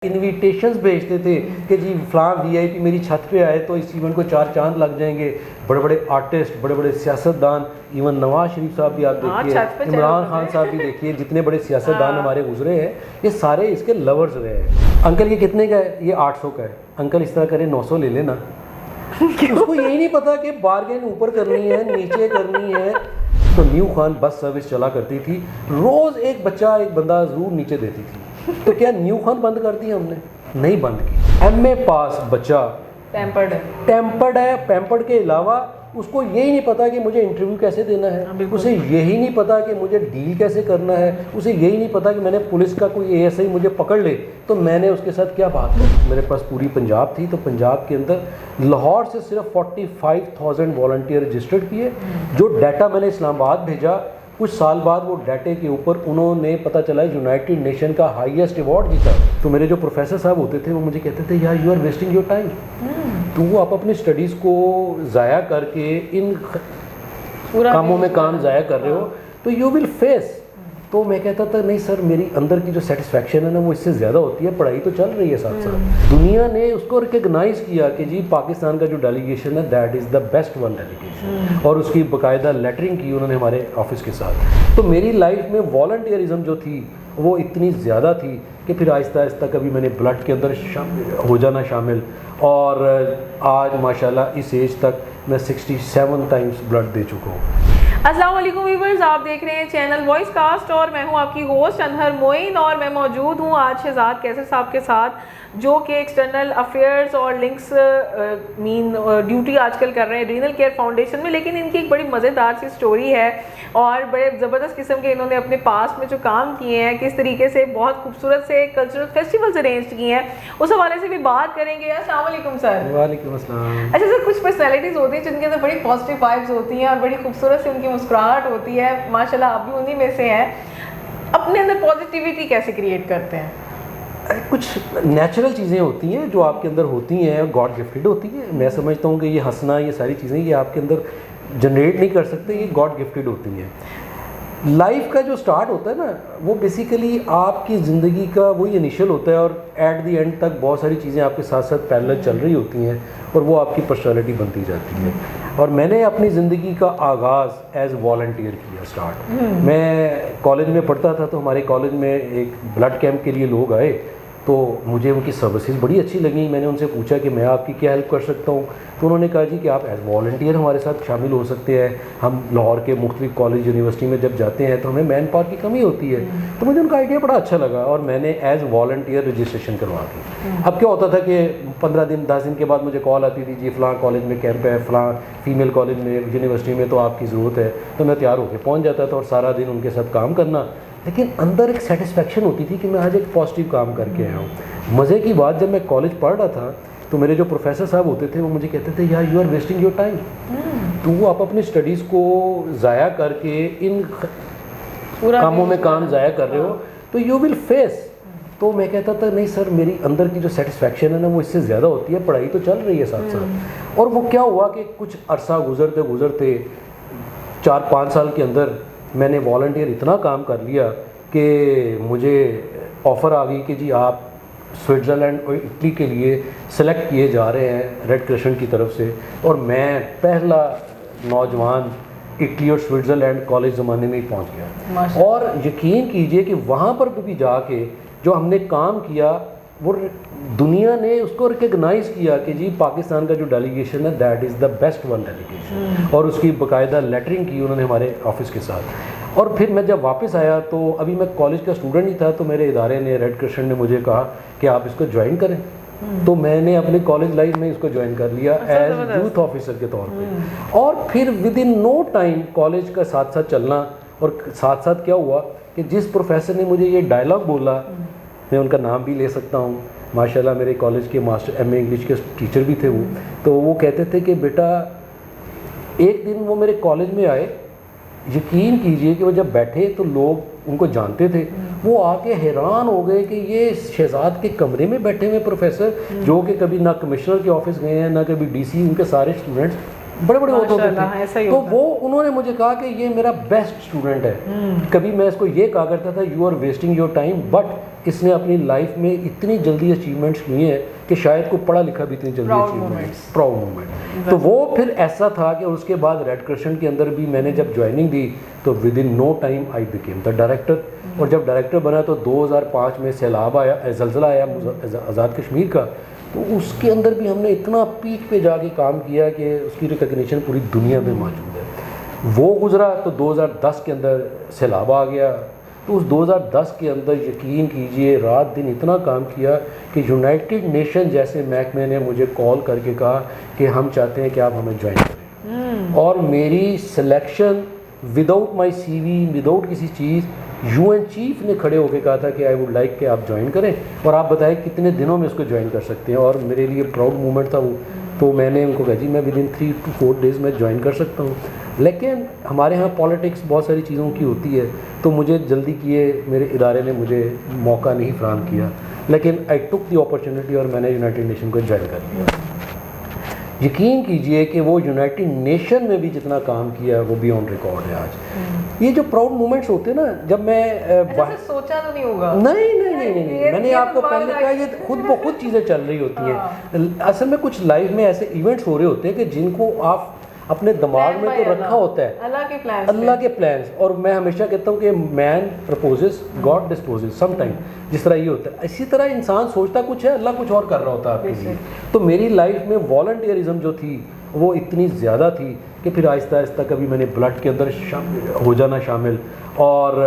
Invitations भेजते थे कि जी फलां वीआईपी मेरी छत पे आए तो इस इवेंट को 4 चांद लग जाएंगे। बड़े बड़े आर्टिस्ट, बड़े बड़े सियासतदान, इवन नवाज शरीफ साहब भी आप देखिए, इमरान खान साहब भी देखिए, जितने बड़े सियासतदान हमारे गुजरे हैं ये सारे इसके लवर्स रहे हैं। अंकल ये कितने का है? ये 800 का है। अंकल इस तरह करें 900 ले लेना। उसको यही नहीं पता कि बार्गेन ऊपर करनी है नीचे करनी है। तो न्यू खान बस सर्विस चला करती थी, रोज़ एक बंदा ज़रूर नीचे देती थी। तो क्या न्यू खान बंद कर दी हमने? नहीं बंद की। एमए पास बच्चा पैम्पर्ड है। पैम्पर्ड के अलावा उसको यही नहीं पता कि मुझे इंटरव्यू कैसे देना है, उसे यही नहीं पता कि मुझे डील कैसे करना है, उसे यही नहीं पता कि मैंने पुलिस का कोई एएसआई मुझे पकड़ ले तो मैंने उसके साथ क्या बात की। मेरे पास पूरी पंजाब थी, तो पंजाब के अंदर लाहौर से सिर्फ 45,000 वॉलंटियर रजिस्टर्ड किए। जो डाटा मैंने इस्लामाबाद भेजा, कुछ साल बाद वो डाटे के ऊपर उन्होंने पता चला यूनाइटेड नेशन का हाईएस्ट अवार्ड जीता। तो मेरे जो प्रोफेसर साहब होते थे वो मुझे कहते थे यार you are wasting your time, तो आप अपनी स्टडीज़ को ज़ाया करके इन कामों में काम ज़ाया कर रहे हो तो यू विल फेस। तो मैं कहता था नहीं सर, मेरी अंदर की जो सेटिस्फैक्शन है ना वो इससे ज़्यादा होती है, पढ़ाई तो चल रही है साथ साथ। दुनिया ने उसको रिकग्नाइज़ किया कि जी पाकिस्तान का जो डेलीगेशन है that is the best one delegation, और उसकी बाकायदा लेटरिंग की उन्होंने हमारे ऑफिस के साथ। तो मेरी लाइफ में वॉलंटियरिज्म जो थी वो इतनी ज़्यादा थी कि फिर आहिस्ता आहिस्ता कभी मैंने ब्लड के अंदर हो जाना शामिल, और आज माशाल्लाह इस एज तक मैं 67 टाइम्स ब्लड दे चुका हूँ। अस्सलाम वालेकुम व्यूअर्स, आप देख रहे हैं चैनल वॉइस कास्ट और मैं हूं आपकी होस्ट अनहर मोइन, और मैं मौजूद हूं आज शहजाद कैसर साहब के साथ जो कि एक्सटर्नल अफेयर्स और लिंक्स ड्यूटी आजकल कर रहे हैं रीनल केयर फाउंडेशन में। लेकिन इनकी एक बड़ी मज़ेदार सी स्टोरी है और बड़े ज़बरदस्त किस्म के इन्होंने अपने पास में जो काम किए हैं, किस तरीके से बहुत खूबसूरत से कल्चरल फेस्टिवल्स अरेंज किए हैं, उस हवाले से भी बात करेंगे। अस्सलाम वालेकुम सर। वालेकुम अस्सलाम। अच्छा सर, कुछ पर्सनैलिटीज़ होती हैं जिनके अंदर बड़ी पॉजिटिव वाइब्स होती हैं और बड़ी खूबसूरत सी उनकी मुस्कुराहट होती है, माशाल्लाह आप भी उन्हीं में से हैं। अपने अंदर पॉजिटिविटी कैसे क्रिएट करते हैं? कुछ नेचुरल चीज़ें होती हैं जो आपके अंदर होती हैं, गॉड गिफ्टेड होती हैं। मैं समझता हूँ कि ये हंसना, ये सारी चीज़ें ये आपके अंदर जनरेट नहीं कर सकते, ये गॉड गिफ्टेड होती हैं। लाइफ का जो स्टार्ट होता है ना वो बेसिकली आपकी ज़िंदगी का वही इनिशियल होता है, और एट द एंड तक बहुत सारी चीज़ें आपके साथ साथ पैरेलल चल रही होती हैं और वो आपकी पर्सनैलिटी बनती जाती है। और मैंने अपनी ज़िंदगी का आगाज़ एज वॉलंटियर किया स्टार्ट। मैं कॉलेज में पढ़ता था तो हमारे कॉलेज में एक ब्लड कैंप के लिए लोग आए, तो मुझे उनकी सर्विसेज बड़ी अच्छी लगी। मैंने उनसे पूछा कि मैं आपकी क्या हेल्प कर सकता हूँ, तो उन्होंने कहा जी कि आप एज वॉलंटियर हमारे साथ शामिल हो सकते हैं। हम लाहौर के मुख्तलिफ कॉलेज यूनिवर्सिटी में जब जाते हैं तो हमें मैन पावर की कमी होती है। तो मुझे उनका आइडिया बड़ा अच्छा लगा और मैंने एज वॉलंटियर रजिस्ट्रेशन करवा दी। अब क्या होता था कि 15 दिन 10 दिन के बाद मुझे कॉल आती थी, जी फ़लाँ कॉलेज में कैंप है, फ़लाँ फीमेल कॉलेज में यूनिवर्सिटी में तो आपकी ज़रूरत है। तो मैं तैयार होकर पहुँच जाता था और सारा दिन उनके साथ काम करना, लेकिन अंदर एक सेटिस्फेक्शन होती थी कि मैं आज एक पॉजिटिव काम करके आया हूँ। मज़े की बात, जब मैं कॉलेज पढ़ रहा था तो मेरे जो प्रोफेसर साहब होते थे वो मुझे कहते थे यार you are wasting your time, तो आप अपनी स्टडीज़ को ज़ाया करके इन कामों में काम ज़ाया कर रहे हो तो यू विल फेस। तो मैं कहता था नहीं सर, मेरी अंदर की जो सेटिस्फेक्शन है ना वो इससे ज़्यादा होती है, पढ़ाई तो चल रही है साथ साथ। और वो क्या हुआ कि कुछ अरसा गुजरते गुजरते 4-5 साल के अंदर मैंने वॉलंटियर इतना काम कर लिया कि मुझे ऑफ़र आ गई कि जी आप स्विट्ज़रलैंड और इटली के लिए सेलेक्ट किए जा रहे हैं रेड क्रिसेंट की तरफ से। और मैं पहला नौजवान इटली और स्विट्ज़रलैंड कॉलेज ज़माने में ही पहुंच गया। और यकीन कीजिए कि वहाँ पर भी जाके जो हमने काम किया वो दुनिया ने उसको रिकग्नाइज़ किया कि जी पाकिस्तान का जो डेलीगेशन है that is the best one delegation, और उसकी बाकायदा लेटरिंग की उन्होंने हमारे ऑफिस के साथ। और फिर मैं जब वापस आया तो अभी मैं कॉलेज का स्टूडेंट ही था, तो मेरे इदारे ने रेड क्रिसेंट ने मुझे कहा कि आप इसको ज्वाइन करें। तो मैंने अपने कॉलेज लाइफ में इसको ज्वाइन कर लिया एज यूथ ऑफिसर के तौर पे। और फिर within no time college का साथ साथ चलना, और साथ साथ क्या हुआ कि जिस प्रोफेसर ने मुझे ये डायलॉग बोला, मैं उनका नाम भी ले सकता हूँ, माशाल्लाह मेरे कॉलेज के मास्टर एमए इंग्लिश के टीचर भी थे वो, तो वो कहते थे कि बेटा, एक दिन वो मेरे कॉलेज में आए, यकीन कीजिए कि वो जब बैठे तो लोग उनको जानते थे, वो आके हैरान हो गए कि ये शहजाद के कमरे में बैठे हुए प्रोफेसर जो कि कभी ना कमिश्नर के ऑफिस गए हैं ना कभी डीसी, उनके सारे स्टूडेंट्स बड़े बड़े होते ऐसा ही थे। तो होता वो उन्होंने मुझे कहा कि ये मेरा बेस्ट स्टूडेंट है। कभी मैं इसको ये कहा करता था you are wasting your time, but इसने अपनी लाइफ में इतनी जल्दी अचीवमेंट्स किए हैं कि शायद को पढ़ा लिखा भी इतनी जल्दी अचीवमेंट्स, प्राउड मोमेंट। तो वो फिर ऐसा था कि उसके बाद रेड क्रिसेंट के अंदर भी मैंने जब ज्वाइनिंग दी तो within no time I became the director. और जब डायरेक्टर बना तो 2005 में सैलाब आया, ज़लज़ला आया आज़ाद कश्मीर का, तो उसके अंदर भी हमने इतना पीक पे जाके काम किया कि उसकी रिकग्निशन पूरी दुनिया में मौजूद है। वो गुज़रा तो 2010 के अंदर सैलाब आ गया। तो उस 2010 के अंदर यकीन कीजिए रात दिन इतना काम किया कि यूनाइटेड नेशन जैसे महकमे ने मुझे कॉल करके कहा कि हम चाहते हैं कि आप हमें ज्वाइन करें। और मेरी selection without my CV, without किसी चीज़, यूएन चीफ ने खड़े होकर कहा था कि आई वुड लाइक कि आप ज्वाइन करें और आप बताएं कितने दिनों में इसको ज्वाइन कर सकते हैं। और मेरे लिए प्राउड मोमेंट था वो। तो मैंने उनको कहा जी मैं विद इन 3 to 4 डेज़ में ज्वाइन कर सकता हूँ। लेकिन हमारे यहाँ पॉलिटिक्स बहुत सारी चीज़ों की होती है, तो मुझे जल्दी किए मेरे इदारे ने मुझे मौका नहीं फराहम किया, लेकिन आई टुक द अपॉर्चुनिटी और मैंने यूनाइटेड नेशन को ज्वाइन कर लिया। यकीन कीजिए कि वो यूनाइटेड नेशन में भी जितना काम किया वो बियॉन्ड रिकॉर्ड है आज। ये जो प्राउड मोमेंट्स होते हैं ना, जब मैं सोचा तो नहीं होगा। नहीं, मैंने आपको पहले कहा ये खुद ब खुद चीज़ें चल रही होती हैं। असल में कुछ लाइफ में ऐसे इवेंट्स हो रहे होते हैं कि जिनको आप अपने दिमाग में तो रखा होता है, अल्लाह के प्लान्स। और मैं हमेशा कहता हूँ कि man proposes God disposes some time, जिस तरह ये होता है इसी तरह इंसान सोचता कुछ है, अल्लाह कुछ और कर रहा होता है आपके लिए। तो मेरी लाइफ में वॉलंटियरिज्म जो थी वो इतनी ज़्यादा थी कि फिर आहिस्ता आहिस्ता कभी मैंने ब्लड के अंदर हो जाना शामिल, और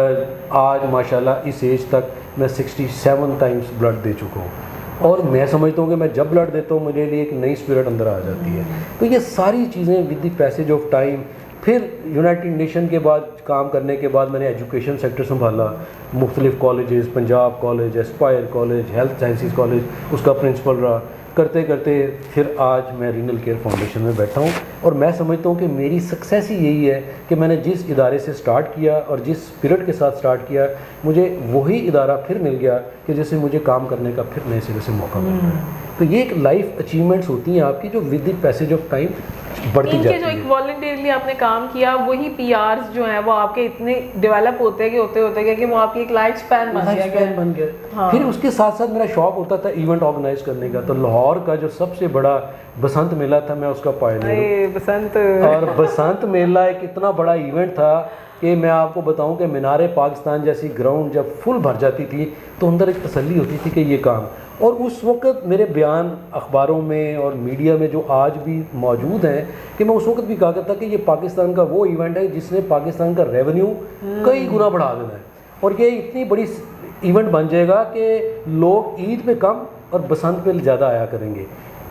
आज माशाल्लाह इस एज तक मैं 67 टाइम्स ब्लड दे चुका हूँ। और मैं समझता हूँ कि मैं जब ब्लड देता हूँ मुझे लिए एक नई स्पिरिट अंदर आ जाती है। तो ये सारी चीज़ें with the passage of time, फिर यूनाइटेड नेशन के बाद काम करने के बाद मैंने एजुकेशन सेक्टर संभाला, मुख्तलिफ colleges, Punjab college, Aspire college, health sciences college, उसका प्रिंसिपल रहा। करते करते फिर आज मैं रीनल केयर फाउंडेशन में बैठा हूँ। और मैं समझता हूँ कि मेरी सक्सेस ही यही है कि मैंने जिस इदारे से स्टार्ट किया और जिस स्पिरिट के साथ स्टार्ट किया, मुझे वही इदारा फिर मिल गया कि जैसे मुझे काम करने का फिर नए सिरे से मौका मिल रहा है। तो ये एक लाइफ अचीवमेंट्स होती हैं आपकी जो with the passage of time बढ़ती जाती है। जो एक वॉलंटियरली आपने काम किया, वही पीआरस जो हैं वो आपके इतने डेवलप होते गए होते होते कि वो आपकी एक लाइफ स्पैन बन गया। हाँ। फिर उसके साथ साथ मेरा शौक होता था इवेंट ऑर्गेनाइज करने का। तो लाहौर का जो सबसे बड़ा बसंत मेला था, मैं उसका पायनियर हूं। और बसंत मेला एक इतना बड़ा इवेंट था कि मैं आपको बताऊं कि मीनारे पाकिस्तान जैसी ग्राउंड जब फुल भर जाती थी तो अंदर एक तसल्ली होती थी कि ये काम। और उस वक्त मेरे बयान अखबारों में और मीडिया में जो आज भी मौजूद हैं कि मैं उस वक्त भी कहा करता कि ये पाकिस्तान का वो इवेंट है जिसने पाकिस्तान का रेवेन्यू कई गुना बढ़ा देना है। और ये इतनी बड़ी इवेंट बन जाएगा कि लोग ईद पे कम और बसंत पे ज़्यादा आया करेंगे।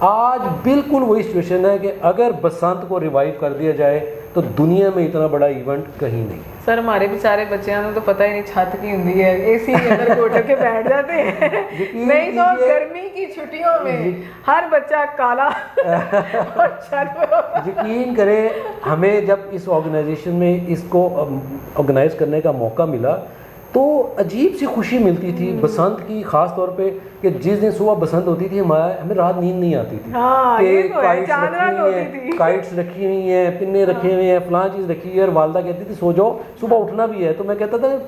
आज बिल्कुल वही सिचुएशन है कि अगर बसंत को रिवाइव कर दिया जाए तो दुनिया में इतना बड़ा इवेंट कहीं नहीं। सर हमारे बेचारे बच्चों को तो पता ही नहीं छत की होती है, एसी के अंदर कोट के बैठ जाते हैं। नहीं तो गर्मी की छुट्टियों में हर बच्चा काला और छत पे। यकीन करें, हमें जब इस ऑर्गेनाइजेशन में इसको ऑर्गेनाइज करने का मौका मिला तो अजीब सी खुशी मिलती थी बसंत की, ख़ास तौर पे कि जिस दिन सुबह बसंत होती थी हमें रात नींद नहीं आती थी। हाँ, कि काइट्स रखी हुई हैं, पिन्ने रखे हुए हैं, फलां चीज़ रखी हुई है, और वालदा कहती थी सो जाओ सुबह उठना भी है। तो मैं कहता था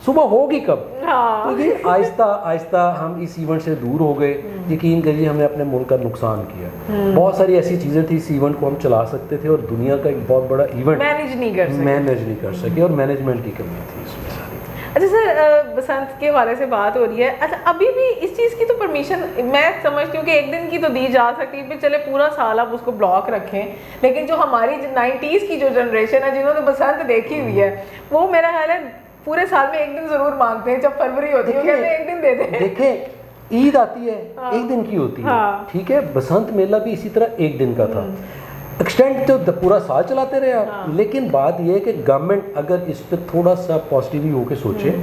सुबह होगी कब। हाँ। तो ये आहिस्ता आहिस्ता हम इस इवेंट से दूर हो गए। यकीन करिए हमने अपने मुल्क का नुकसान किया। बहुत सारी ऐसी चीज़ें थी इस इवेंट को हम चला सकते थे और दुनिया का एक बहुत बड़ा इवेंट मैनेज नहीं कर सके और मैनेजमेंट की कमी थी इसमें। अच्छा सर, बसंत के हवाले से बात हो रही है। अच्छा, अभी भी इस चीज़ की तो परमिशन मैं समझती हूँ कि एक दिन की तो दी जा सकती है, चले पूरा साल आप उसको ब्लॉक रखें, लेकिन जो हमारी 90s की जो जनरेशन है जिन्होंने बसंत देखी हुई है वो मेरा ख्याल है पूरे साल में एक दिन ज़रूर मांगते हैं। जब फरवरी होती है कहते हैं एक दिन दे दें। देखें, ईद आती है एक दिन की होती है, ठीक है, बसंत मेला भी इसी तरह एक दिन का था। एक्सटेंड तो पूरा साल चलाते रहे आप। लेकिन बात यह है कि गवर्नमेंट अगर इस पर थोड़ा सा पॉजिटिव होकर सोचे,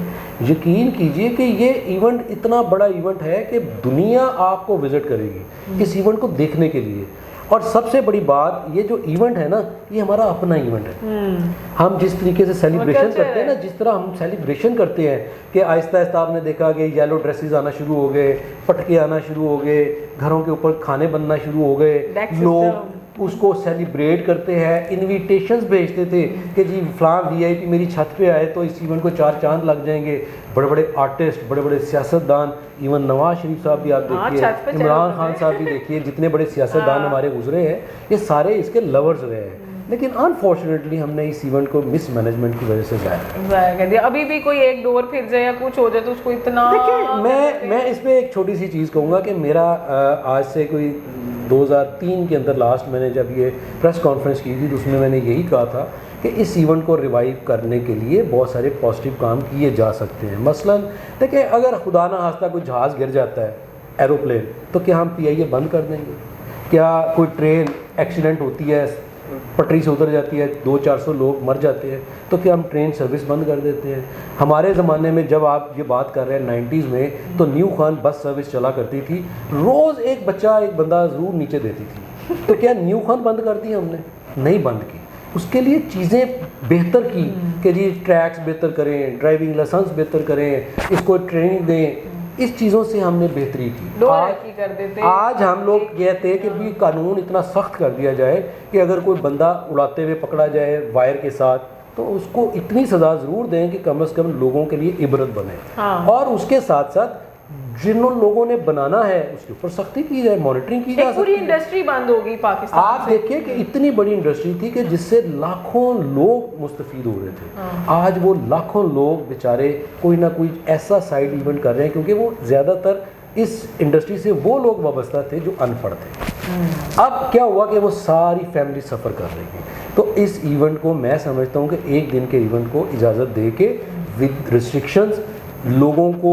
यकीन कीजिए कि ये इवेंट इतना बड़ा इवेंट है कि दुनिया आपको विजिट करेगी इस इवेंट को देखने के लिए। और सबसे बड़ी बात, ये जो इवेंट है ना, ये हमारा अपना इवेंट है। हम जिस तरीके से सेलिब्रेशन करते हैं ना, जिस तरह हम सेलिब्रेशन करते हैं कि आहिस्ता आहिस्ता आपने देखा कि येलो ड्रेसेस आना शुरू हो गए, पटके आना शुरू हो गए, घरों के ऊपर खाने बनना शुरू हो गए, लोग उसको सेलिब्रेट करते हैं, इनविटेशंस भेजते थे कि जी फलां वीआईपी मेरी छत पे आए तो इस इवेंट को 4 चांद लग जाएंगे। बड़े बड़े आर्टिस्ट, बड़े बड़े सियासतदान, इवन नवाज शरीफ साहब भी आप देखिए, इमरान खान साहब भी देखिए, जितने बड़े सियासतदान हमारे गुजरे हैं ये सारे इसके लवर्स रहे हैं। लेकिन अनफॉर्चुनेटली हमने इस इवेंट को मिसमैनेजमेंट की वजह से ज़ाया कर दिया। अभी भी कोई एक डोर फिर जाए या कुछ हो जाए तो उसको इतना, देखिए मैं इस पर एक छोटी सी चीज़ कहूँगा कि मेरा आज से कोई 2003 के अंदर लास्ट मैंने जब ये प्रेस कॉन्फ्रेंस की थी तो उसमें मैंने यही कहा था कि इस इवेंट को रिवाइव करने के लिए बहुत सारे पॉजिटिव काम किए जा सकते हैं। मसलन देखिए, अगर खुदा ना खास्ता कोई जहाज़ गिर जाता है, एरोप्लेन, तो क्या हम PIA बंद कर देंगे? क्या कोई ट्रेन एक्सीडेंट होती है, पटरी से उतर जाती है, 200-400 लोग मर जाते हैं, तो क्या हम ट्रेन सर्विस बंद कर देते हैं? हमारे ज़माने में जब आप ये बात कर रहे हैं 90s में, तो न्यू खान बस सर्विस चला करती थी, रोज़ एक बंदा ज़रूर नीचे देती थी। तो क्या न्यू खान बंद कर दी हमने? नहीं बंद की। उसके लिए चीज़ें बेहतर की कि जी ट्रैक्स बेहतर करें, ड्राइविंग लाइसेंस बेहतर करें, इसको ट्रेनिंग दें, इस चीज़ों से हमने बेहतरी की। आज हम लोग कहते हैं कि भी कानून इतना सख्त कर दिया जाए कि अगर कोई बंदा उड़ाते हुए पकड़ा जाए वायर के साथ तो उसको इतनी सज़ा ज़रूर दें कि कम से कम लोगों के लिए इबरत बने। और उसके साथ साथ जिन लोगों ने बनाना है उसके ऊपर सख्ती की जाए, मॉनिटरिंग की जाए। पूरी इंडस्ट्री बंद होगी पाकिस्तान। आप देखिए कि इतनी बड़ी इंडस्ट्री थी कि जिससे लाखों लोग मुस्तफीद हो रहे थे। आज वो लाखों लोग बेचारे कोई ना कोई ऐसा साइड इवेंट कर रहे हैं, क्योंकि वो ज़्यादातर इस इंडस्ट्री से वो लोग वाबस्ता थे जो अनपढ़ थे। अब क्या हुआ कि वो सारी फैमिली सफ़र कर रही है। तो इस इवेंट को मैं समझता हूँ कि एक दिन के इवेंट को इजाज़त दे के विद रिस्ट्रिक्शंस लोगों को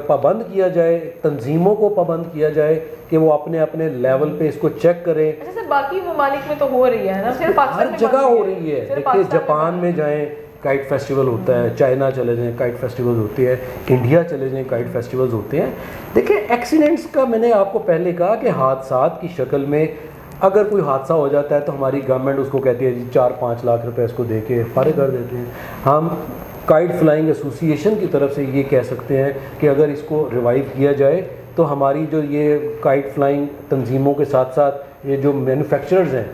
पाबंद किया जाए, तंजीमों को पाबंद किया जाए कि वो अपने अपने लेवल पे इसको चेक करें। जैसे बाकी ममालिक में तो हो रही है ना, सिर्फ हर जगह हो रही है। देखिए जापान में जाएं काइट फेस्टिवल होता है, चाइना चले जाएं काइट फेस्टिवल होती है, इंडिया चले जाएं काइट फेस्टिवल्स होते हैं। देखिए एक्सीडेंट्स का मैंने आपको पहले कहा कि हादसात की शक्ल में अगर कोई हादसा हो जाता है तो हमारी गवर्नमेंट उसको कहती है जी 4-5 लाख रुपए इसको दे के फारिग कर देते हैं। हम काइट फ्लाइंग एसोसिएशन की तरफ से ये कह सकते हैं कि अगर इसको रिवाइव किया जाए तो हमारी जो ये काइट फ्लाइंग तंजीमों के साथ साथ ये जो मैन्युफैक्चरर्स हैं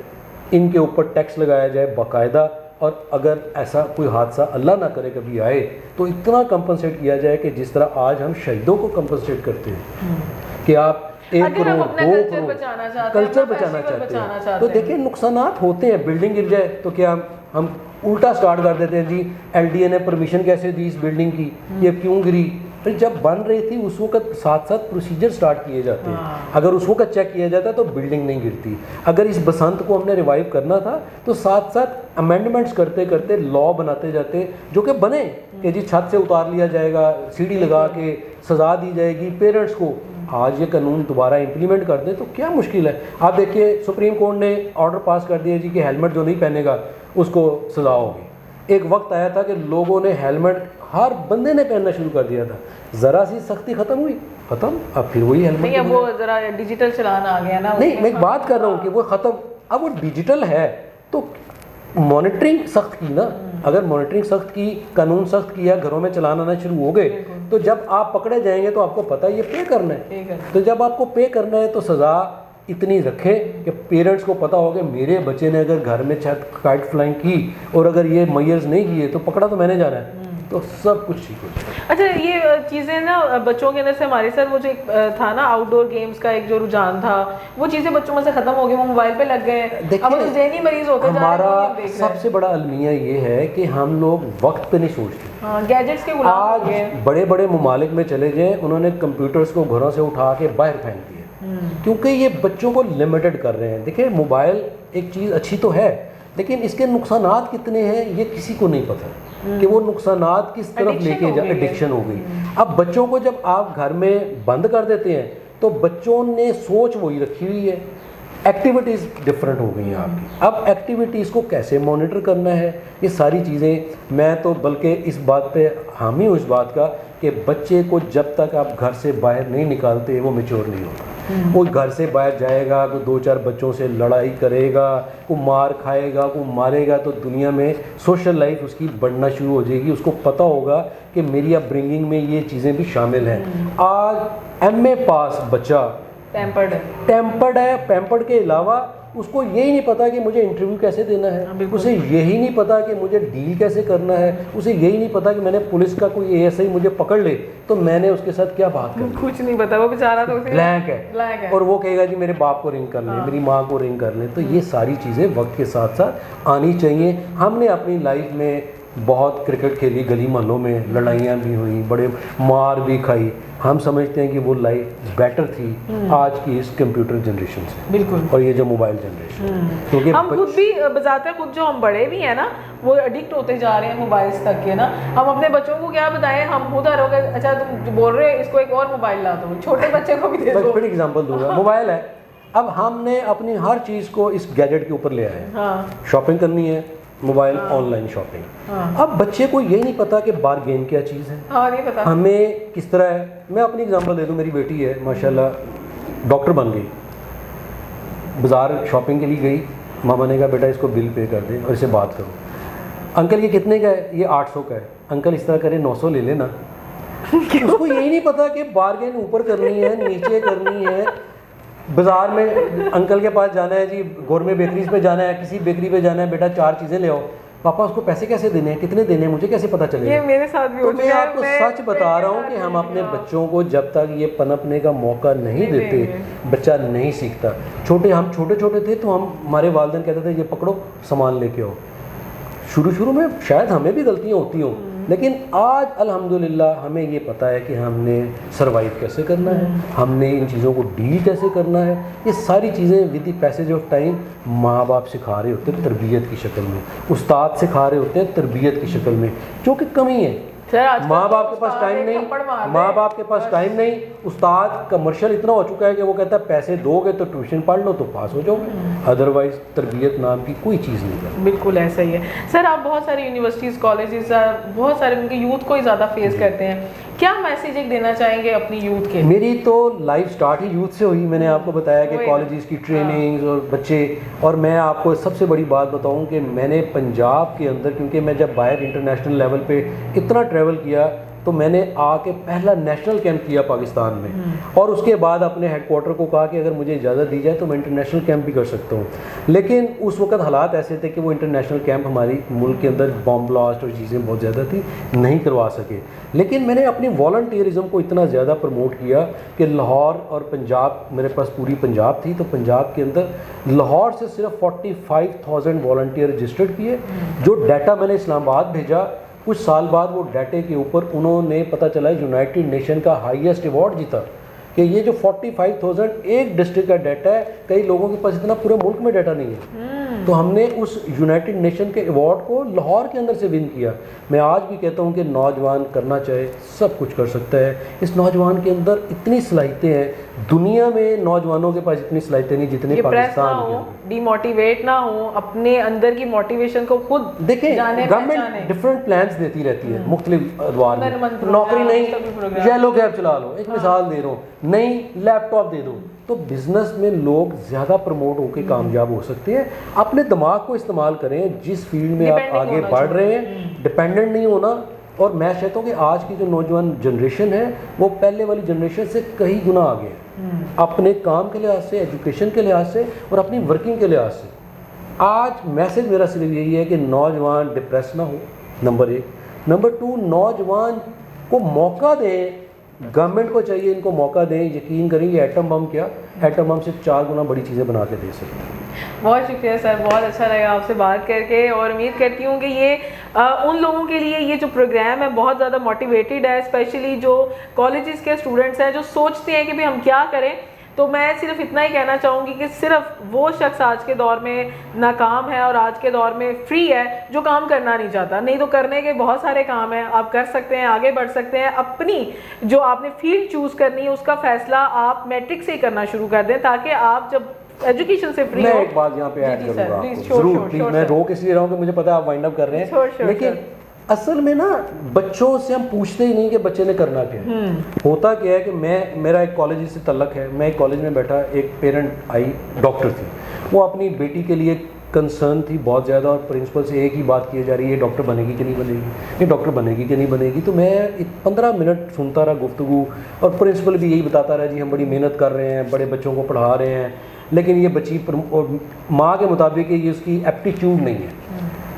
इनके ऊपर टैक्स लगाया जाए बाकायदा, और अगर ऐसा कोई हादसा अल्लाह ना करे कभी आए तो इतना कंपनसेट किया जाए कि जिस तरह आज हम शहीदों को कंपनसेट करते हैं कि आप 1 करोड़ 2 करोड़ कल्चर बचाना चाहते हैं। तो देखिए नुकसानात होते हैं। बिल्डिंग गिर जाए तो क्या हम उल्टा स्टार्ट कर देते हैं जी LDA ने परमिशन कैसे दी इस बिल्डिंग की, ये क्यों गिरी? फिर जब बन रही थी उस वक्त साथ साथ प्रोसीजर स्टार्ट किए जाते हैं। अगर उस वक्त चेक किया जाता तो बिल्डिंग नहीं गिरती। अगर इस बसंत को हमने रिवाइव करना था तो साथ साथ अमेंडमेंट्स करते करते लॉ बनाते जाते जो कि बने कि जी छत से उतार लिया जाएगा, सीढ़ी लगा के सज़ा दी जाएगी पेरेंट्स को। आज ये कानून दोबारा इम्प्लीमेंट कर दें तो क्या मुश्किल है? आप देखिए सुप्रीम कोर्ट ने ऑर्डर पास कर दिया जी कि हेलमेट जो नहीं पहनेगा उसको सज़ा होगी। एक वक्त आया था कि लोगों ने हेलमेट हर बंदे ने पहनना शुरू कर दिया था, ज़रा सी सख्ती ख़त्म हुई, ख़त्म, अब फिर वही हेलमेट। नहीं, अब वो ज़रा डिजिटल चलान आ गया ना। नहीं, मैं एक बात कर रहा हूँ कि वो ख़त्म, अब वो डिजिटल है तो मॉनिटरिंग सख्त की ना। अगर मॉनिटरिंग सख्त की, कानून सख्त किया, घरों में चलान आना शुरू हो गए तो जब आप पकड़े जाएंगे तो आपको पता है ये पे करना है। तो जब आपको पे करना है तो सज़ा इतनी रखें कि पेरेंट्स को पता हो कि मेरे बच्चे ने अगर घर में छत काइट फ्लाइंग की और अगर ये मेजर्स नहीं किए तो पकड़ा तो मैंने जाना है, तो सब कुछ ठीक हो जाए। अच्छा, ये चीज़ें ना बच्चों के अंदर से हमारे साथ वो जो एक था ना आउटडोर गेम्स का एक जो रुझान था, वो चीज़ें बच्चों में से ख़त्म हो गई, वो मोबाइल पे लग गए। अब तो ज़हनी मरीज होते जा रहे हैं। हमारा सबसे बड़ा अलमिया ये है कि हम लोग वक्त पे नहीं सोचते, गैजेट्स के गुलाम हो गए। बड़े बड़े ममालिक में चले जाएं, उन्होंने कंप्यूटर्स को घरों से उठा के बाहर फेंक दिए क्योंकि ये बच्चों को लिमिटेड कर रहे हैं। देखिए मोबाइल एक चीज़ अच्छी तो है लेकिन इसके नुकसानात कितने हैं ये किसी को नहीं पता कि वो नुकसानात किस तरफ लेके जा। एडिक्शन हो गई। अब बच्चों को जब आप घर में बंद कर देते हैं तो बच्चों ने सोच वही रखी हुई है, एक्टिविटीज़ डिफरेंट हो गई हैं आपकी। अब एक्टिविटीज़ को कैसे मॉनिटर करना है, ये सारी चीज़ें, मैं तो बल्कि इस बात पे हामी हूँ इस बात का कि बच्चे को जब तक आप घर से बाहर नहीं निकालते वो मैच्योर नहीं होता। वो घर से बाहर जाएगा, कोई 2-4 बच्चों से लड़ाई करेगा, को मार खाएगा, को मारेगा, तो दुनिया में सोशल लाइफ उसकी बढ़ना शुरू हो जाएगी। उसको पता होगा कि मेरी अपब्रिंगिंग में ये चीज़ें भी शामिल हैं। आज MA पास बच्चा पैम्पर्ड है। पैम्पर्ड के अलावा उसको यही नहीं पता कि मुझे इंटरव्यू कैसे देना है, उसे यही नहीं पता कि मुझे डील कैसे करना है, उसे यही नहीं पता कि मैंने पुलिस का कोई ASI मुझे पकड़ ले तो मैंने उसके साथ क्या बात करनी, कुछ नहीं पता, वो बेचारा तो ब्लैंक है। और वो कहेगा जी मेरे बाप को रिंग कर ले, मेरी माँ को रिंग कर ले। तो ये सारी चीज़ें वक्त के साथ साथ आनी चाहिए। हमने अपनी लाइफ में बहुत क्रिकेट खेली, गली मोहल्लों में लड़ाइयाँ भी हुई, बड़े मार भी खाई, हम समझते हैं कि वो लाइफ बेटर थी आज की इस कंप्यूटर जनरेशन से, बिल्कुल, और ये जो मोबाइल जनरेशन, क्योंकि हम खुद भी बजाते खुद जो हम बड़े भी हैं ना वो एडिक्ट होते जा रहे हैं मोबाइल्स तक के ना। हम अपने बच्चों को क्या बताएं, हम उधर हो गए, अच्छा तुम बोल रहे हो इसको एक और मोबाइल ला दो, छोटे बच्चे को भी दे दो। बड़ी एग्जांपल दूंगा, मोबाइल है, अब हमने अपनी हर चीज़ को इस गैजेट के ऊपर ले आए। हाँ, शॉपिंग करनी है, मोबाइल, ऑनलाइन शॉपिंग। अब बच्चे को यही नहीं पता कि बारगेन क्या चीज़ है, नहीं पता हमें किस तरह है। मैं अपनी एग्जांपल दे दूं, मेरी बेटी है माशाल्लाह डॉक्टर बन गई, बाज़ार शॉपिंग के लिए गई, मामा ने कहा बेटा इसको बिल पे कर दे और इसे बात करो, अंकल ये कितने का है, ये 800 का है, अंकल इस तरह करे 900 ले लेना। उसको यही नहीं पता कि बारगेन ऊपर करनी है, नीचे करनी है, बाज़ार में अंकल के पास जाना है जी, गोरमे बेकरीज पे जाना है, किसी बेकरी पे जाना है, बेटा 4 चीज़ें ले आओ, पापा उसको पैसे कैसे देने हैं, कितने देने हैं, मुझे कैसे पता चलेगा। ये मेरे साथ भी तो मैं आपको सच बता रहा हूँ कि हम अपने बच्चों को जब तक ये पनपने का मौका नहीं देते, बच्चा नहीं सीखता। हम छोटे छोटे थे तो हमारे वालिदैन कहते थे ये पकड़ो सामान लेके आओ। शुरू में शायद हमें भी गलतियाँ होती हों, लेकिन आज अल्हम्दुलिल्लाह हमें ये पता है कि हमने सर्वाइव कैसे करना है, हमने इन चीज़ों को डील कैसे करना है। ये सारी चीज़ें with the passage of time माँ बाप सिखा रहे होते हैं तरबियत की शक्ल में, उस्ताद सिखा रहे होते हैं तरबियत की शक्ल में, जो कि कमी है। माँ बाप के पास टाइम नहीं, माँ बाप के पास टाइम नहीं, उस्ताद कमर्शियल इतना हो चुका है कि वो कहता है पैसे दोगे तो ट्यूशन पढ़ लो तो पास हो जाओगे, अदरवाइज तरबियत नाम की कोई चीज़ नहीं है। बिल्कुल ऐसा ही है सर। आप बहुत सारी यूनिवर्सिटीज़, कॉलेजेस, बहुत सारे उनके यूथ को ही ज़्यादा फेस करते हैं, क्या मैसेज एक देना चाहेंगे अपनी यूथ के? मेरी तो लाइफ स्टार्ट ही यूथ से हुई, मैंने आपको बताया कि कॉलेजेस की ट्रेनिंग्स और बच्चे, और मैं आपको सबसे बड़ी बात बताऊं कि मैंने पंजाब के अंदर, क्योंकि मैं जब बाहर इंटरनेशनल लेवल पे इतना ट्रैवल किया तो मैंने आके पहला नेशनल कैंप किया पाकिस्तान में, और उसके बाद अपने हेडक्वार्टर को कहा कि अगर मुझे इजाज़त दी जाए तो मैं इंटरनेशनल कैंप भी कर सकता हूँ। लेकिन उस वक्त हालात ऐसे थे कि वो इंटरनेशनल कैंप हमारी मुल्क के अंदर बॉम्ब ब्लास्ट और चीज़ें बहुत ज़्यादा थी, नहीं करवा सके। लेकिन मैंने अपनी वॉलंटियरिज्म को इतना ज़्यादा प्रमोट किया कि लाहौर और पंजाब, मेरे पास पूरी पंजाब थी, तो पंजाब के अंदर लाहौर से सिर्फ 45,000 वॉलंटियर रजिस्टर्ड किए। जो डाटा मैंने इस्लामाबाद भेजा, कुछ साल बाद वो डाटे के ऊपर उन्होंने पता चला यूनाइटेड नेशन का हाईएस्ट अवार्ड जीता कि ये जो 45,000 एक डिस्ट्रिक्ट का डाटा है, कई लोगों के पास इतना पूरे मुल्क में डाटा नहीं है। तो हमने उस यूनाइटेड नेशन के अवार्ड को लाहौर के अंदर से विन किया। मैं आज भी कहता हूँ कि नौजवान करना चाहे सब कुछ कर सकता है। इस नौजवान के अंदर इतनी सलाहियतें हैं, दुनिया में नौजवानों के पास इतनी सलाहियतें नहीं जितनी पाकिस्तान में। डिमोटिवेट ना हो, अपने अंदर की मोटिवेशन को खुद देखें। गवर्नमेंट डिफरेंट प्लान्स देती रहती है मुख्तलिफ अदवार में, नौकरी नहीं येलो कैब चला लो, एक मिसाल दे रहा हूँ, नहीं लैपटॉप दे दो, तो बिजनेस में लोग ज़्यादा प्रमोट होकर कामयाब हो सकते हैं। अपने दिमाग को इस्तेमाल करें, जिस फील्ड में आप आगे बढ़ रहे हैं, डिपेंडेंट नहीं होना। और मैं चाहता हूँ कि आज की जो नौजवान जनरेशन है वो पहले वाली जनरेशन से कई गुना आगे है, अपने काम के लिहाज से, एजुकेशन के लिहाज से और अपनी वर्किंग के लिहाज से। आज मैसेज मेरा सिर्फ यही है कि नौजवान डिप्रेस ना हो, नंबर 1। नंबर 2, नौजवान को मौका दें, गवर्नमेंट को चाहिए इनको मौका दें। यकीन करें ये एटम बम क्या, एटम बम से 4 गुना बड़ी चीज़ें बना के दे सकते हैं। बहुत शुक्रिया सर, बहुत अच्छा लगा आपसे बात करके, और उम्मीद करती हूँ कि ये उन लोगों के लिए ये जो प्रोग्राम है बहुत ज़्यादा मोटिवेटेड है, स्पेशली जो कॉलेजेस के स्टूडेंट्स हैं जो सोचते हैं कि भाई हम क्या करें। तो मैं सिर्फ इतना ही कहना चाहूँगी कि सिर्फ वो शख्स आज के दौर में नाकाम है और आज के दौर में फ्री है जो काम करना नहीं चाहता। नहीं तो करने के बहुत सारे काम हैं, आप कर सकते हैं, आगे बढ़ सकते हैं। अपनी जो आपने फील्ड चूज़ करनी है उसका फैसला आप मैट्रिक से ही करना शुरू कर दें, ताकि आप जब एजुकेशन से फ्री मैं हो। एक बात यहाँ पे ऐड करूँगा, जरूर, मैं रोक इसलिए रहा हूँ कि मुझे पता है आप वाइंड अप कर रहे हैं, लेकिन असल में ना बच्चों से हम पूछते ही नहीं कि बच्चे ने करना क्या है। होता क्या है कि मेरा एक कॉलेज से तल्लक है, मैं एक कॉलेज में बैठा, एक पेरेंट आई डॉक्टर थी, वो अपनी बेटी के लिए कंसर्न थी बहुत ज़्यादा, और प्रिंसिपल से एक ही बात की जा रही है, डॉक्टर बनेगी कि नहीं बनेगी, ये डॉक्टर बनेगी कि नहीं बनेगी। तो मैं 15 मिनट सुनता रहा गुफ्तगू, और प्रिंसिपल भी यही बताता रहा जी हम बड़ी मेहनत कर रहे हैं, बड़े बच्चों को पढ़ा रहे हैं, लेकिन ये बच्ची माँ के मुताबिक ये उसकी एप्टीट्यूड नहीं है।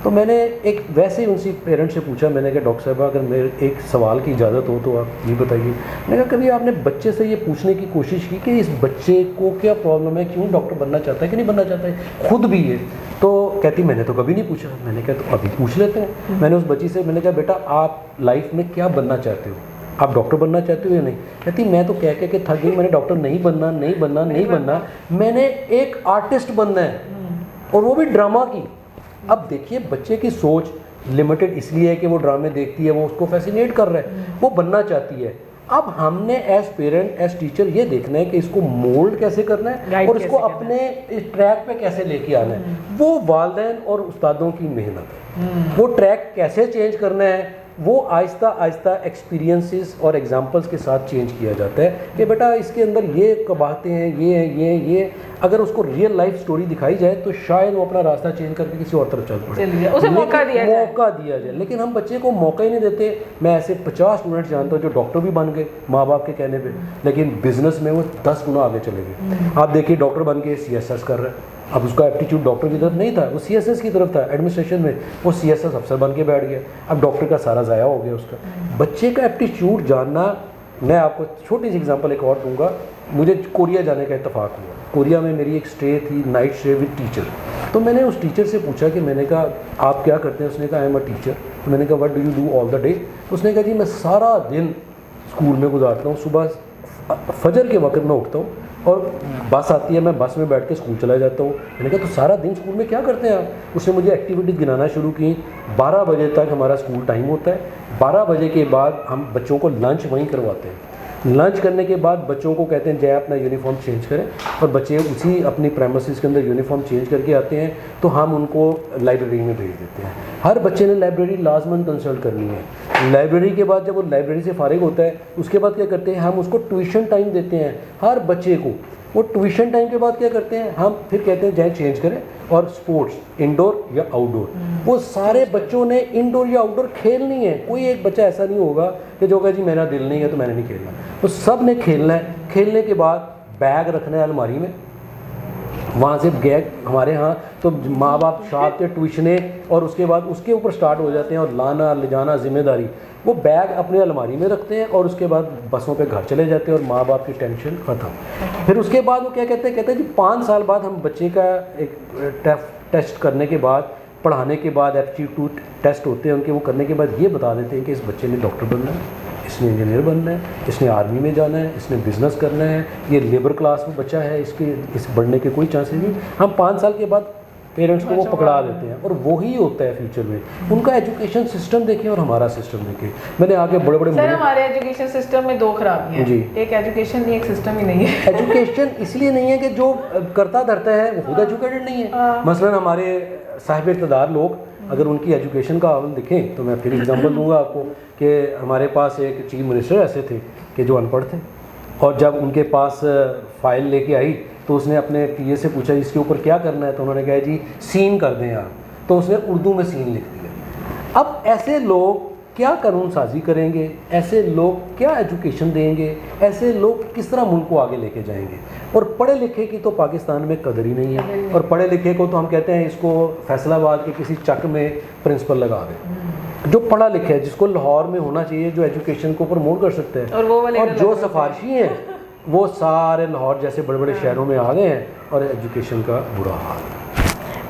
तो मैंने एक वैसे ही उनसे पेरेंट्स से पूछा, मैंने कहा डॉक्टर साहब अगर मेरे एक सवाल की इजाज़त हो तो आप ये बताइए। मैंने कहा कभी आपने बच्चे से ये पूछने की कोशिश की कि इस बच्चे को क्या प्रॉब्लम है, क्यों डॉक्टर बनना चाहता है कि नहीं बनना चाहता है, खुद भी है? तो कहती मैंने तो कभी नहीं पूछा। मैंने कहा तो अभी पूछ लेते हैं। मैंने उस बच्ची से मैंने कहा बेटा आप लाइफ में क्या बनना चाहते हो, आप डॉक्टर बनना चाहते हो या नहीं? कहती मैं तो कह के थक गई, मैंने डॉक्टर नहीं बनना नहीं बनना नहीं बनना, मैंने एक आर्टिस्ट बनना है, और वो भी ड्रामा की। अब देखिए बच्चे की सोच लिमिटेड इसलिए है कि वो ड्रामे देखती है, वो उसको फैसिनेट कर रहा है, वो बनना चाहती है। अब हमने एज पेरेंट एज टीचर ये देखना है कि इसको मोल्ड कैसे करना है और इसको अपने ट्रैक पे कैसे लेके आना है। वो वालिदैन और उस्तादों की मेहनत है। वो ट्रैक कैसे चेंज करना है वो आहिस्ता आहिस्ता एक्सपीरियंसेस और एग्जांपल्स के साथ चेंज किया जाता है कि बेटा इसके अंदर ये कबाहतें हैं, ये हैं, ये अगर उसको रियल लाइफ स्टोरी दिखाई जाए तो शायद वो अपना रास्ता चेंज करके किसी और तरफ चल पड़े, उसे मौका दिया जाए। लेकिन हम बच्चे को मौका ही नहीं देते। मैं ऐसे 50 स्टूडेंट्स जानता हूँ जो डॉक्टर भी बन गए माँ बाप के कहने पे, लेकिन बिजनेस में वो 10 गुना आगे चले गए। आप देखिए डॉक्टर बन के CSS कर रहे हैं, अब उसका एप्टीट्यूड डॉक्टर की तरफ नहीं था, वो CSS की तरफ था, एडमिनिस्ट्रेशन में वो CSS अफसर बन के बैठ गया। अब डॉक्टर का सारा ज़ाया हो गया उसका। बच्चे का एप्टीट्यूड जानना, मैं आपको छोटी सी एग्जांपल एक और दूंगा। मुझे कोरिया जाने का इत्तेफाक हुआ। कोरिया में मेरी एक स्टे थी, नाइट स्टे विद टीचर। तो मैंने उस टीचर से पूछा कि मैंने कहा आप क्या करते हैं? उसने कहा आई एम अ टीचर। तो मैंने कहा what do you do all the day? उसने कहा जी मैं सारा दिन स्कूल में गुजारता हूँ, सुबह फजर के वक्त में उठता हूँ और बस आती है, मैं बस में बैठ के स्कूल चला जाता हूँ। मैंने कहा तो सारा दिन स्कूल में क्या करते हैं आप? उसने मुझे एक्टिविटीज़ गिनाना शुरू की। 12 बजे तक हमारा स्कूल टाइम होता है। 12 बजे के बाद हम बच्चों को लंच वहीं करवाते हैं। लंच करने के बाद बच्चों को कहते हैं जाए अपना यूनिफॉर्म चेंज करें, और बच्चे उसी अपनी प्रेमिसेस के अंदर यूनिफॉर्म चेंज करके आते हैं, तो हम उनको लाइब्रेरी में भेज देते हैं। हर बच्चे ने लाइब्रेरी लाजमन कंसल्ट करनी है। लाइब्रेरी के बाद जब वो लाइब्रेरी से फारिग होता है उसके बाद क्या करते हैं, हम उसको ट्यूशन टाइम देते हैं हर बच्चे को। वो ट्यूशन टाइम के बाद क्या करते हैं, हम फिर कहते हैं जाए चेंज करें, और स्पोर्ट्स इंडोर या आउटडोर। वो सारे बच्चों ने इंडोर या आउटडोर खेलनी है। कोई एक बच्चा ऐसा नहीं होगा कि जो कहे जी मेरा दिल नहीं है तो मैंने नहीं खेलना। तो सब ने खेलना है। खेलने के बाद बैग रखना है अलमारी में, वहाँ से बैग हमारे यहाँ तो माँ बाप शाम के ट्यूशने और उसके बाद उसके ऊपर स्टार्ट हो जाते हैं, और लाना ले जाना जिम्मेदारी। वो बैग अपने अलमारी में रखते हैं और उसके बाद बसों पे घर चले जाते हैं और माँ बाप की टेंशन ख़त्म। फिर उसके बाद वो क्या कहते हैं जी 5 साल बाद हम बच्चे का एक टेस्ट करने के बाद, पढ़ाने के बाद एप्टीट्यूड टेस्ट होते हैं उनके, वो करने के बाद ये बता देते हैं कि इस बच्चे ने डॉक्टर बनना है, इसने इंजीनियर बनना है, इसने आर्मी में जाना है, इसने बिज़नेस करना है, ये लेबर क्लास में बच्चा है, इस बढ़ने के कोई चांसेस नहीं। हम 5 साल के बाद पेरेंट्स को वो पकड़ा देते हैं, और वही होता है फ्यूचर में। उनका एजुकेशन सिस्टम देखें और हमारा सिस्टम देखें। मैंने आगे बड़े बड़े सर हमारे एजुकेशन सिस्टम में 2 खराबियां हैं। एक एजुकेशन नहीं, एक सिस्टम ही नहीं है। एजुकेशन इसलिए नहीं है कि जो करता धरता है वो खुद एजुकेटेड नहीं है। मसलन हमारे साहिब इक़्तिदार लोग, अगर उनकी एजुकेशन का हाल दिखें तो मैं फिर एग्जांपल दूंगा आपको कि हमारे पास एक चीफ मिनिस्टर ऐसे थे कि जो अनपढ़ थे, और जब उनके पास फाइल लेके आई तो उसने अपने टीए से पूछा इसके ऊपर क्या करना है, तो उन्होंने कहा जी सीन कर दें आप, तो उसने उर्दू में सीन लिख दिया। अब ऐसे लोग क्या कानून साजी करेंगे, ऐसे लोग क्या एजुकेशन देंगे, ऐसे लोग किस तरह मुल्क को आगे लेके जाएंगे? और पढ़े लिखे की तो पाकिस्तान में कदर ही नहीं है, और पढ़े लिखे को तो हम कहते हैं इसको फैसलाबाद के किसी चक में प्रिंसिपल लगा दें। जो पढ़ा लिखा है, जिसको लाहौर में होना चाहिए, जो एजुकेशन को प्रमोट कर सकते हैं, और जो सिफारशी हैं वो सारे लाहौर जैसे बड़े बड़े शहरों में आ गए हैं, और एजुकेशन का बुरा हाल है।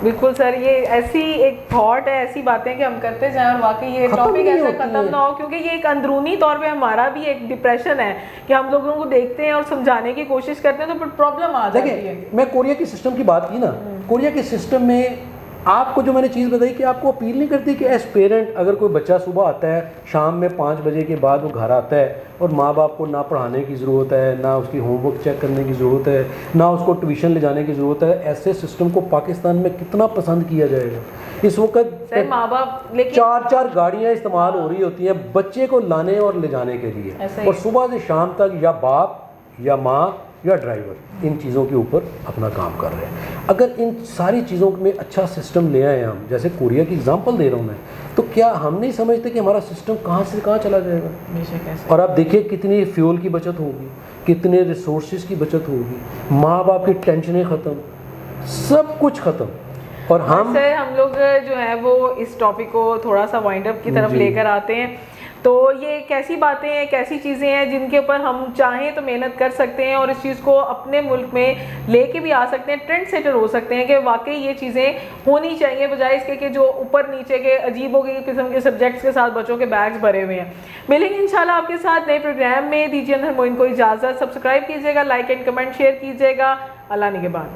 बिल्कुल सर, ये ऐसी एक थॉट है, ऐसी बातें कि हम करते जाएं और वाकई ये टॉपिक ऐसा खत्म ना हो, क्योंकि ये एक अंदरूनी तौर पे हमारा भी एक डिप्रेशन है कि हम लोगों को देखते हैं और समझाने की कोशिश करते हैं तो फिर प्रॉब्लम आ जाती है। मैं कोरिया के सिस्टम की बात की ना, कोरिया के सिस्टम में आपको जो मैंने चीज़ बताई कि आपको अपील नहीं करती कि एज पेरेंट अगर कोई बच्चा सुबह आता है, शाम में 5 बजे के बाद वो घर आता है, और माँ बाप को ना पढ़ाने की ज़रूरत है, ना उसकी होमवर्क चेक करने की ज़रूरत है, ना उसको ट्यूशन ले जाने की ज़रूरत है। ऐसे सिस्टम को पाकिस्तान में कितना पसंद किया जाएगा? इस वक्त माँ बाप 4 गाड़ियाँ इस्तेमाल हो रही होती हैं बच्चे को लाने और ले जाने के लिए, और सुबह से शाम तक या बाप या माँ या ड्राइवर इन चीज़ों के ऊपर अपना काम कर रहे हैं। अगर इन सारी चीज़ों में अच्छा सिस्टम ले आए हम, जैसे कोरिया की एग्जांपल दे रहा हूँ मैं, तो क्या हम नहीं समझते कि हमारा सिस्टम कहाँ से कहाँ चला जाएगा? और आप देखिए कितनी फ्यूल की बचत होगी, कितने रिसोर्सेज की बचत होगी, माँ बाप की टेंशनें ख़त्म, सब कुछ ख़त्म। और हम लोग जो है वो इस टॉपिक को थोड़ा सा वाइंड अप की तरफ लेकर आते हैं। तो ये कैसी बातें हैं, कैसी चीज़ें हैं जिनके ऊपर हम चाहें तो मेहनत कर सकते हैं और इस चीज़ को अपने मुल्क में लेके भी आ सकते हैं, ट्रेंड सेटर हो सकते हैं कि वाकई ये चीज़ें होनी चाहिए, बजाय इसके कि जो ऊपर नीचे के अजीबों की किस्म के सब्जेक्ट्स के साथ बच्चों के बैग्स भरे हुए हैं। मिलेंगे इंशाल्लाह आपके साथ नए प्रोग्राम में। दीजिए अनहर मोइन को इजाज़त। सब्सक्राइब कीजिएगा, लाइक एंड कमेंट शेयर कीजिएगा। अल्लाह निगहबान।